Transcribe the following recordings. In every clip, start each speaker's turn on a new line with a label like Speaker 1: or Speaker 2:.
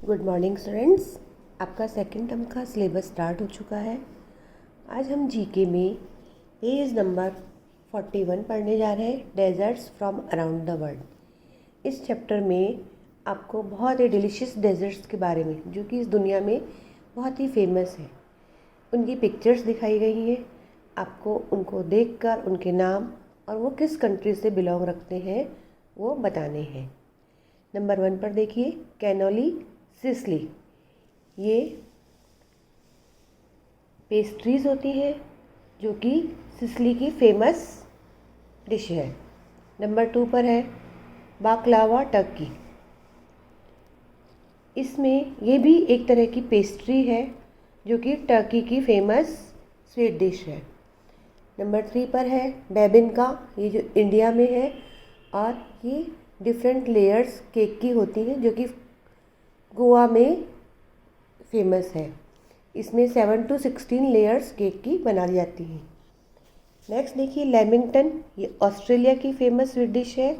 Speaker 1: Good morning students. आपका second term का syllabus start हो चुका है। आज हम जीके में पेज नंबर 41 पढ़ने जा रहे हैं, deserts from around the world. इस चैप्टर में आपको बहुत ही डिलीशियस डेजर्ट्स के बारे में, जो कि इस दुनिया में बहुत ही फेमस है, उनकी पिक्चर्स दिखाई गई हैं। आपको उनको देखकर उनके नाम और वो किस कंट्री से बिलोंग रखते हैं वो बताने हैं। नंबर 1 पर देखिए, कैनोली सिसिली। ये पेस्ट्रीज़ होती हैं जो कि सिसिली की फेमस डिश है। नंबर 2 पर है बाकलावा टर्की। इसमें ये भी एक तरह की पेस्ट्री है जो कि टर्की की फेमस स्वीट डिश है। नंबर 3 पर है बेबिनका, ये जो इंडिया में है और ये डिफरेंट लेयर्स केक की होती हैं जो कि गोवा में फेमस है। इसमें 7 to 16 लेयर्स केक की बनाई जाती हैं। नेक्स्ट देखिए लेमिंगटन, ये ऑस्ट्रेलिया की फेमस स्वीट डिश है।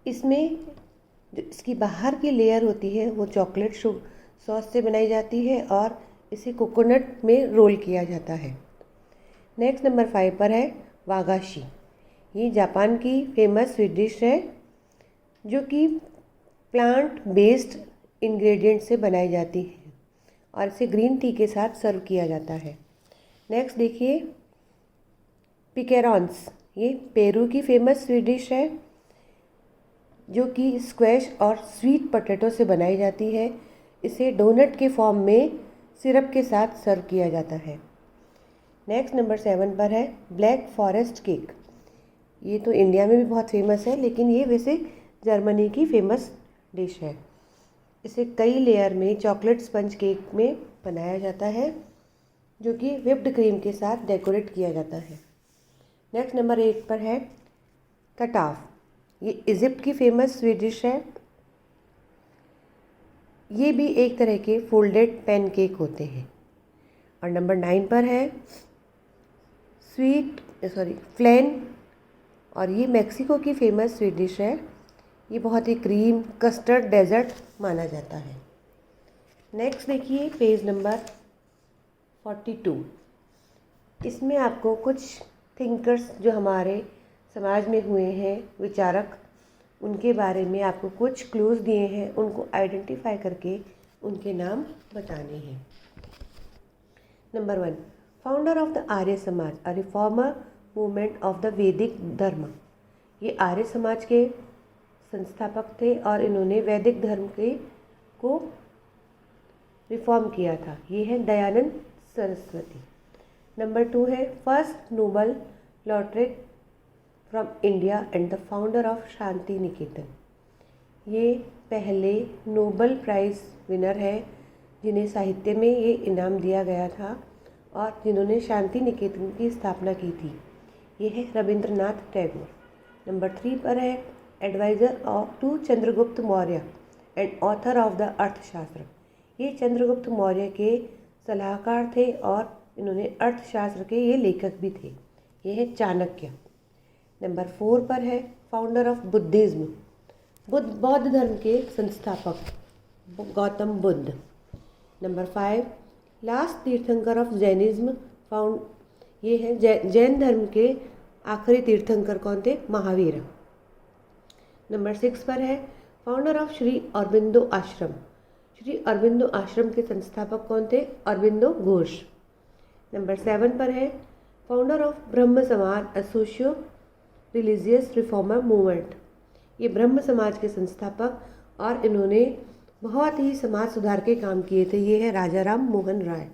Speaker 1: इसमें जो इसकी बाहर की लेयर होती है वो चॉकलेट सॉस से बनाई जाती है और इसे कोकोनट में रोल किया जाता है। नेक्स्ट नंबर 5 पर है वागाशी। ये जापान की फेमस स्वीट डिश है जो कि प्लांट बेस्ड इंग्रेडिएंट से बनाई जाती है और इसे ग्रीन टी के साथ सर्व किया जाता है। नेक्स्ट देखिए पिकेरॉन्स, ये पेरू की फेमस स्वीट डिश है जो कि स्क्वैश और स्वीट पोटैटो से बनाई जाती है। इसे डोनट के फॉर्म में सिरप के साथ सर्व किया जाता है। नेक्स्ट नंबर 7 पर है ब्लैक फॉरेस्ट केक। ये तो इंडिया में भी बहुत फेमस है, लेकिन ये वैसे जर्मनी की फेमस डिश है। इसे कई लेयर में चॉकलेट स्पंज केक में बनाया जाता है जो कि व्हिप्ड क्रीम के साथ डेकोरेट किया जाता है। नेक्स्ट नंबर 8 पर है कटाफ। ये इजिप्ट की फेमस स्वीट डिश है। ये भी एक तरह के फोल्डेड पैन केक होते हैं। और नंबर 9 पर है फ्लेन, और ये मेक्सिको की फेमस स्वीट डिश है। ये बहुत ही क्रीम कस्टर्ड डेजर्ट माना जाता है। नेक्स्ट देखिए पेज नंबर 42। इसमें आपको कुछ थिंकर्स जो हमारे समाज में हुए हैं, विचारक, उनके बारे में आपको कुछ क्लूज दिए हैं, उनको आइडेंटिफाई करके उनके नाम बताने हैं। Number 1, founder of the Arya Samaj, a reformer movement of the वैदिक धर्म। ये आर्य समाज के संस्थापक थे और इन्होंने वैदिक धर्म को रिफॉर्म किया था। ये है दयानंद सरस्वती। नंबर 2 है first Nobel laureate from India and the founder of Shantiniketan. ये पहले नोबल प्राइज़ विनर है जिन्हें साहित्य में ये इनाम दिया गया था और जिन्होंने शांति निकेतन की स्थापना की थी। ये है रविंद्रनाथ टैगोर। नंबर 3 पर है adviser to Chandragupta Maurya and author of the Arthashastra. ये चंद्रगुप्त मौर्य के सलाहकार थे और इन्होंने अर्थशास्त्र के ये लेखक भी थे। ये है चाणक्य। नंबर 4 पर है फाउंडर ऑफ बुद्धिज़्म, बौद्ध धर्म के संस्थापक गौतम बुद्ध। नंबर 5 लास्ट तीर्थंकर ऑफ जैनिज्म, ये है जैन धर्म के आखिरी तीर्थंकर कौन थे? महावीर। नंबर 6 पर है फाउंडर ऑफ श्री अरबिंदो आश्रम। श्री अरबिंदो आश्रम के संस्थापक कौन थे? अरबिंदो घोष। नंबर 7 पर है फाउंडर ऑफ ब्रह्म समाज, सोशियो रिलीजियस रिफॉर्मर मूवमेंट। ये ब्रह्म समाज के संस्थापक और इन्होंने बहुत ही समाज सुधार के काम किए थे। ये है राजा राम मोहन राय।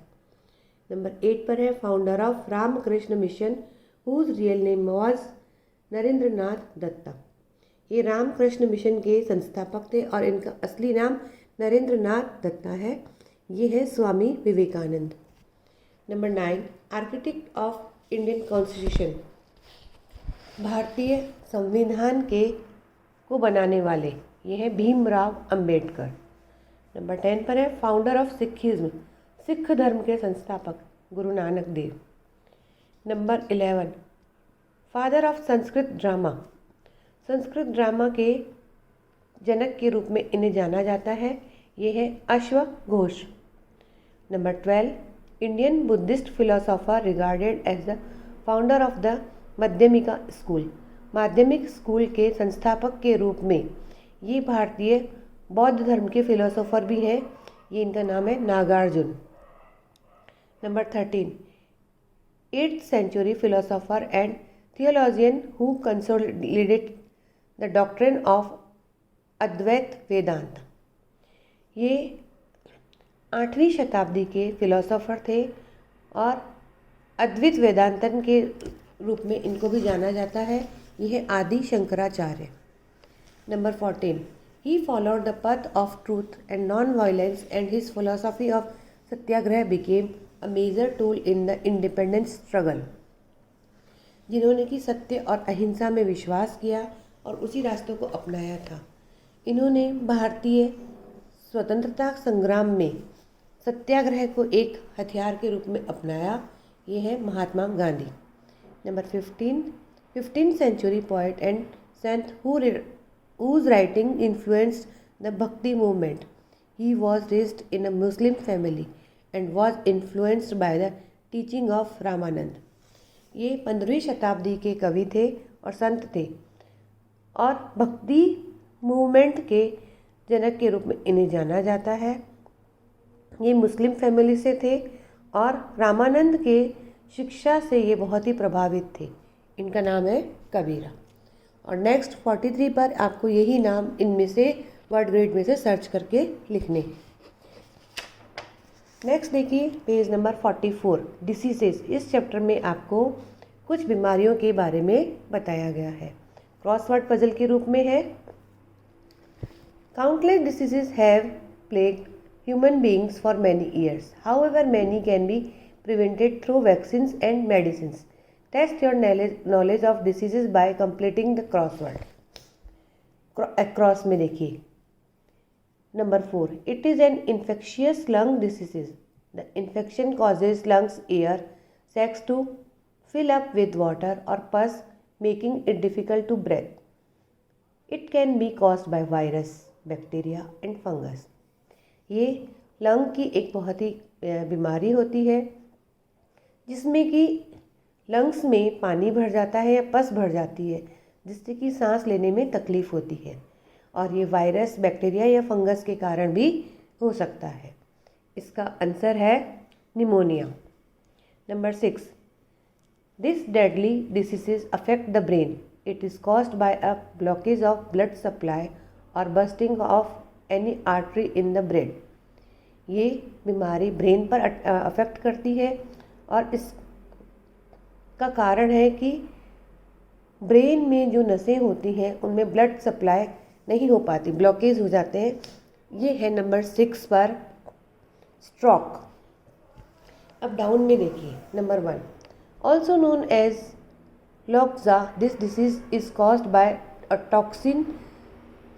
Speaker 1: नंबर 8 पर है founder of Ramakrishna mission, whose real name was Narendranath Datta. ये रामकृष्ण मिशन के संस्थापक थे और इनका असली नाम नरेंद्रनाथ दत्ता है। ये है Swami Vivekananda. Number 9 architect of Indian constitution, भारतीय संविधान को बनाने वाले, ये है भीमराव अंबेडकर। नंबर 10 पर है फाउंडर ऑफ सिखिज्म, सिख धर्म के संस्थापक Guru Nanak Dev. Number 11 father of Sanskrit drama, Sanskrit drama के जनक के रूप में इन्हें जाना जाता है, ये है अश्वघोष। Number 12, Indian Buddhist philosopher regarded as the founder of the Madhyamika school. Madhyamika school के संस्थापक के रूप में ये भारतीय बौद्ध धर्म के फिलोसोफर भी हैं, ये इनका नाम है Nagarjuna. Number 13, 8th century philosopher and theologian who consolidated the doctrine of अद्वैत वेदांत। ये 8वीं शताब्दी के फिलोसोफर थे और अद्वैत वेदांतन के रूप में इनको भी जाना जाता है, यह है Adi Shankaracharya. Number 14, he followed the path of truth and non-violence and his philosophy of Satyagraha became a major tool in the independence struggle। जिन्होंने कि सत्य और अहिंसा में विश्वास किया और उसी रास्तों को अपनाया था। इन्होंने भारतीय स्वतंत्रता संग्राम में सत्याग्रह को एक हथियार के रूप में अपनाया, ये है Mahatma Gandhi. Number 15, 15th century poet and saint whose writing influenced the Bhakti movement। He was raised in a Muslim family and was influenced by the teaching of Ramanand. ये 15वीं शताब्दी के कवि थे और संत थे और भक्ति मूवमेंट के जनक के रूप में इन्हें जाना जाता है। ये मुस्लिम फैमिली से थे और रामानंद के शिक्षा से ये बहुत ही प्रभावित थे। इनका नाम है कबीरा। और नेक्स्ट 43 पर आपको यही नाम इनमें से वर्ड ग्रेड में से सर्च करके लिखने हैं। नेक्स्ट देखिए पेज नंबर 44, डिसीजेस। इस चैप्टर में आपको कुछ बीमारियों के बारे में बताया गया है, क्रॉसवर्ड पजल के रूप में है। Countless diseases have plagued human beings for many years, however many can be prevented through vaccines and medicines. Test your knowledge of diseases by completing the crossword. Across में देखिए number 4, it is an infectious lung disease. The infection causes lungs air sacs to fill up with water or pus, making it difficult to breathe. It can be caused by virus, bacteria and fungus. ये lung की एक बहुत ही बीमारी होती है जिसमें कि lungs में पानी भर जाता है या पस भर जाती है, जिससे कि सांस लेने में तकलीफ होती है और ये वायरस, बैक्टीरिया या फंगस के कारण भी हो सकता है। इसका आंसर है pneumonia. Number 6, this deadly diseases affect the brain. It is caused by a blockage of blood supply और bursting of any artery in the brain. ये बीमारी ब्रेन पर अफेक्ट करती है और इसका कारण है कि ब्रेन में जो नसें होती हैं उनमें ब्लड सप्लाई नहीं हो पाती, ब्लॉकेज हो जाते हैं। ये है नंबर 6 पर स्ट्रोक। अब डाउन में देखिए number 1, also known as lockjaw, this disease is caused by a toxin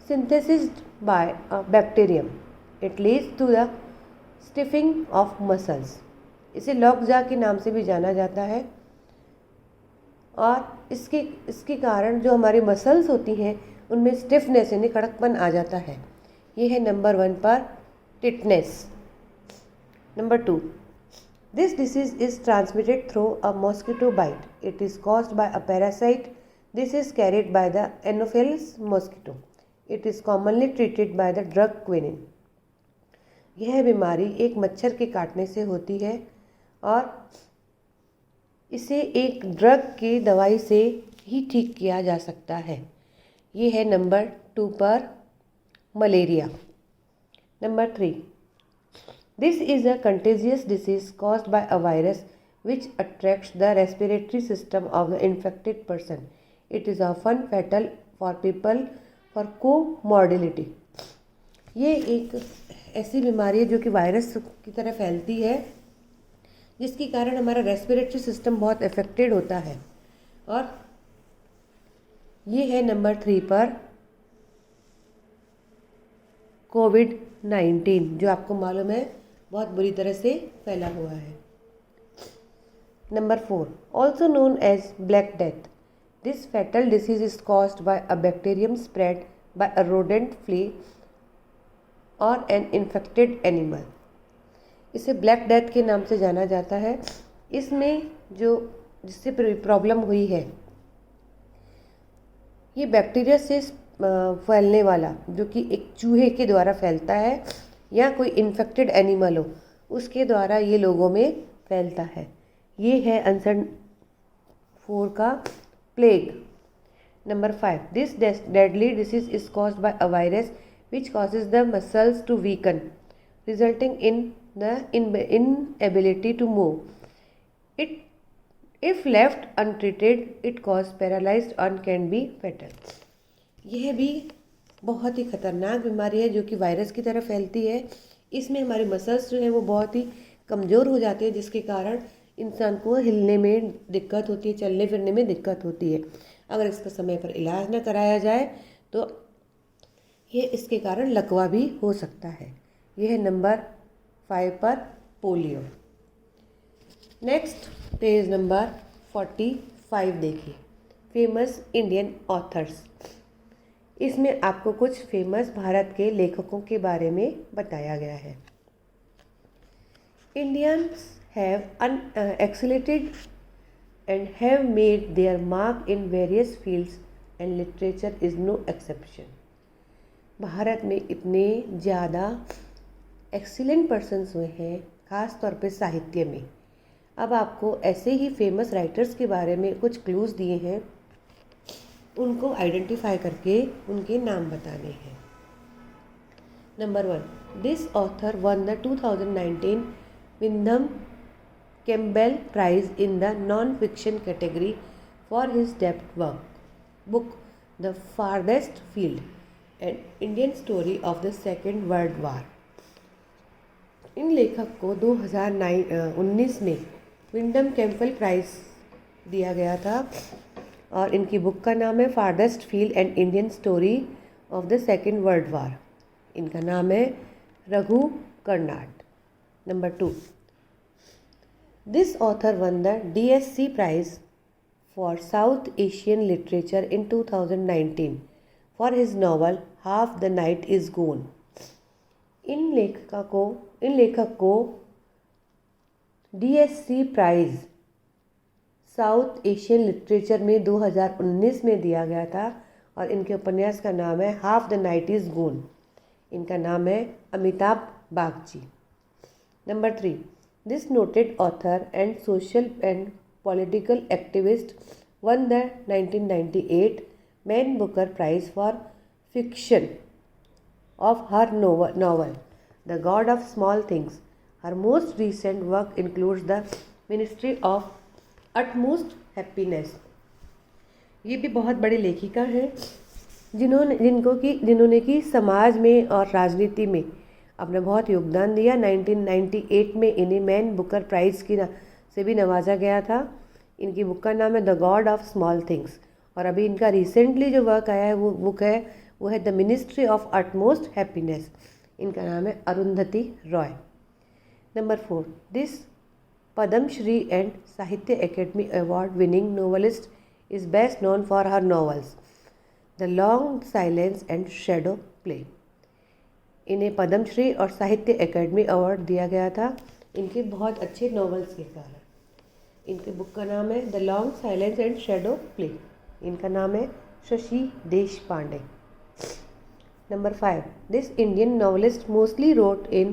Speaker 1: synthesised by a bacterium. It leads to the stiffing of muscles. इसे लॉकजा के नाम से भी जाना जाता है और इसके कारण जो हमारी मसल्स होती हैं उनमें स्टिफनेस यानी कड़कपन आ जाता है। ये है नंबर 1 पर tetanus. Number 2, this disease is transmitted through a mosquito bite. It is caused by a parasite. This is carried by the anopheles mosquito. It is commonly treated by the drug quinine. यह बीमारी एक मच्छर के काटने से होती है और इसे एक ड्रग की दवाई से ही ठीक किया जा सकता है। ये है नंबर 2 पर malaria. Number 3, this is a contagious disease caused by a virus which attracts the respiratory system of the infected person. It is often fatal for people for comorbidity. ये एक ऐसी बीमारी है जो कि वायरस की तरह फैलती है जिसके कारण हमारा रेस्पिरेटरी सिस्टम बहुत अफेक्टेड होता है और ये है नंबर 3 पर कोविड-19, जो आपको मालूम है बहुत बुरी तरह से फैला हुआ है। Number 4, also known as black death. This fatal disease is caused by a bacterium spread by a rodent, flea or an infected animal. इसे ब्लैक डेथ के नाम से जाना जाता है। इसमें जिससे प्रॉब्लम हुई है, ये बैक्टीरिया से फैलने वाला, जो कि एक चूहे के द्वारा फैलता है या कोई इन्फेक्टेड एनिमल हो उसके द्वारा ये लोगों में फैलता है। ये है आंसर 4 का plague. Number 5, this deadly disease is caused by a virus which causes the muscles to weaken, resulting in the inability to move. If left untreated, it causes paralyzed and can be fatal. यह भी बहुत ही खतरनाक बीमारी है जो कि virus की तरह फैलती है। इसमें हमारे मसल्स जो है वो बहुत ही कमज़ोर हो जाते हैं, जिसके कारण इंसान को हिलने में दिक्कत होती है, चलने फिरने में दिक्कत होती है। अगर इसका समय पर इलाज न कराया जाए तो ये इसके कारण लकवा भी हो सकता है। यह है नंबर 5 पर पोलियो। नेक्स्ट पेज नंबर 45 देखिए, फेमस इंडियन ऑथर्स। इसमें आपको कुछ फेमस भारत के लेखकों के बारे में बताया गया है। Indians have accelerated and have made their mark in various fields and literature is no exception. Bharat में इतने ज़्यादा एक्सीलेंट पर्सन्स हुए हैं, ख़ास तौर पे साहित्य में। अब आपको ऐसे ही फेमस राइटर्स के बारे में कुछ क्लूज़ दिए हैं, उनको आइडेंटिफाई करके उनके नाम बताने हैं। Number 1, this author one the 2019 विंधम Campbell Prize in the non-fiction category for his depth book The Farthest Field, an Indian Story of the Second World War. इन लेखक को 2019 में विंडम कैम्पबेल प्राइज़ दिया गया था और इनकी बुक का नाम है farthest field and Indian story of the second world war. इनका नाम है Raghu Karnad. Number 2, this author won the DSC Prize for South Asian Literature in 2019 for his novel Half the Night is Gone. इन लेखक को DSC prize south Asian literature में 2019 में दिया गया था और इनके उपन्यास का नाम है half the night is gonna. इनका नाम है Amitabh Bagchi. Number 3, this noted author and social and political activist won the 1998 Man Booker Prize for fiction of her novel The God of Small Things. Her most recent work includes The Ministry of Utmost Happiness. ये भी बहुत बड़ी लेखिका हैं जिन्होंने की समाज में और राजनीति में अपना बहुत योगदान दिया। 1998 में इन्हें मैन बुकर प्राइज़ से भी नवाजा गया था। इनकी बुक का नाम है the God of small things और अभी इनका रिसेंटली जो वर्क आया है वो है the ministry of utmost happiness. इनका नाम है Arundhati Roy. Number 4, this Padma Shri and Sahitya academy award winning novelist is best known for her novels the long silence and shadow play. इन्हें पद्मश्री और साहित्य अकेडमी अवार्ड दिया गया था इनके बहुत अच्छे नॉवेल्स के कारण। इनके बुक का नाम है the long silence and shadow play. इनका नाम है Shashi Deshpande. Number 5, this Indian novelist mostly wrote in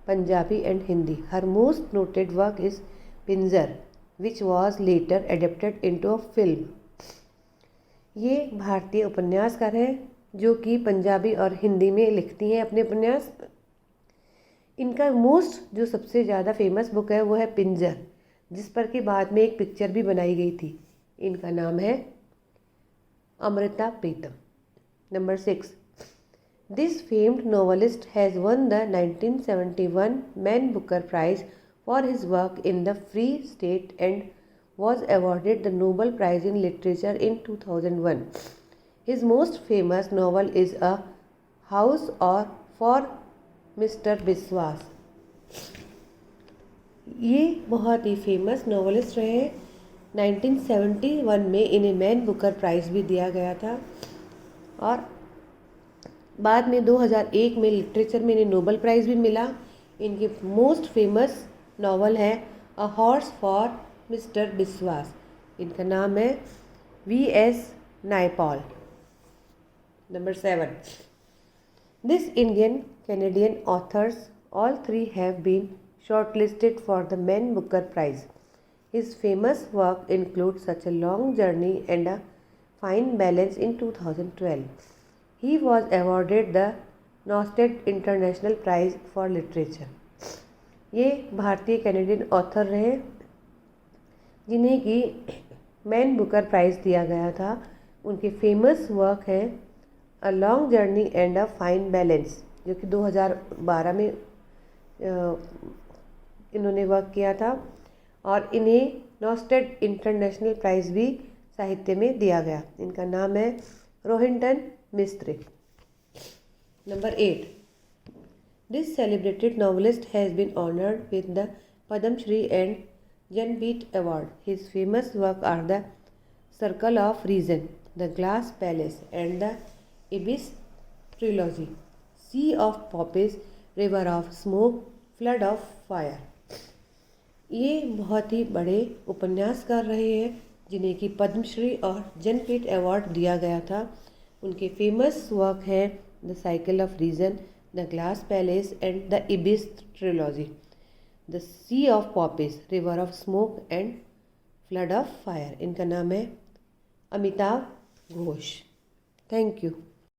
Speaker 1: Punjabi and Hindi. Her most noted work is Pinjar which was later adapted into a film. ये भारतीय उपन्यासकार है जो कि पंजाबी और हिंदी में लिखती हैं अपने उपन्यास। इनका जो सबसे ज़्यादा फेमस बुक है वो है पिंजर, जिस पर कि बाद में एक पिक्चर भी बनाई गई थी। इनका नाम है Amrita Pritam. Number 6, this famed novelist has won the 1971 Man Booker prize for his work in the free state and was awarded the Nobel prize in literature in 2001. His most famous novel is A House or for Mr. बिस्वास। ये बहुत ही famous novelist रहे हैं। 1971 में इन्हें man Booker price भी दिया गया था और बाद में 2001 में लिटरेचर में इन्हें नोबेल प्राइज़ भी मिला। इनकी मोस्ट फेमस नॉवल है अ हॉर्स फॉर मिस्टर बिस्वास। इनका नाम है V.S. Naipaul. Number 7, this Indian Canadian authors all three have been shortlisted for the Man Booker Prize. His famous work includes Such a Long Journey and A Fine Balance in 2012. He was awarded the Norstedts International Prize for Literature. ये भारतीय Canadian author रहे जिन्हें कि man Booker price दिया गया था। उनके famous work है a long journey and a fine balance, जो कि 2012 में इन्होंने वर्क किया था, और इन्हें नॉस्टेड इंटरनेशनल प्राइज़ भी साहित्य में दिया गया। इनका नाम है Rohinton Mistry. Number 8, this celebrated novelist has been honoured with the Padma Shri and Jnanpith award. His famous work are the circle of reason, the glass palace and the ibis trilogy, sea of poppies, river of smoke, flood of fire. ये बहुत ही बड़े उपन्यासकार रहे हैं जिन्हें कि पद्मश्री और Jnanpith award दिया गया था। उनके फेमस वर्क है the cycle of reason, the glass palace and the ibis trilogy, the sea of poppies, river of smoke and flood of fire. इनका नाम है अमिताव घोष। Thank you.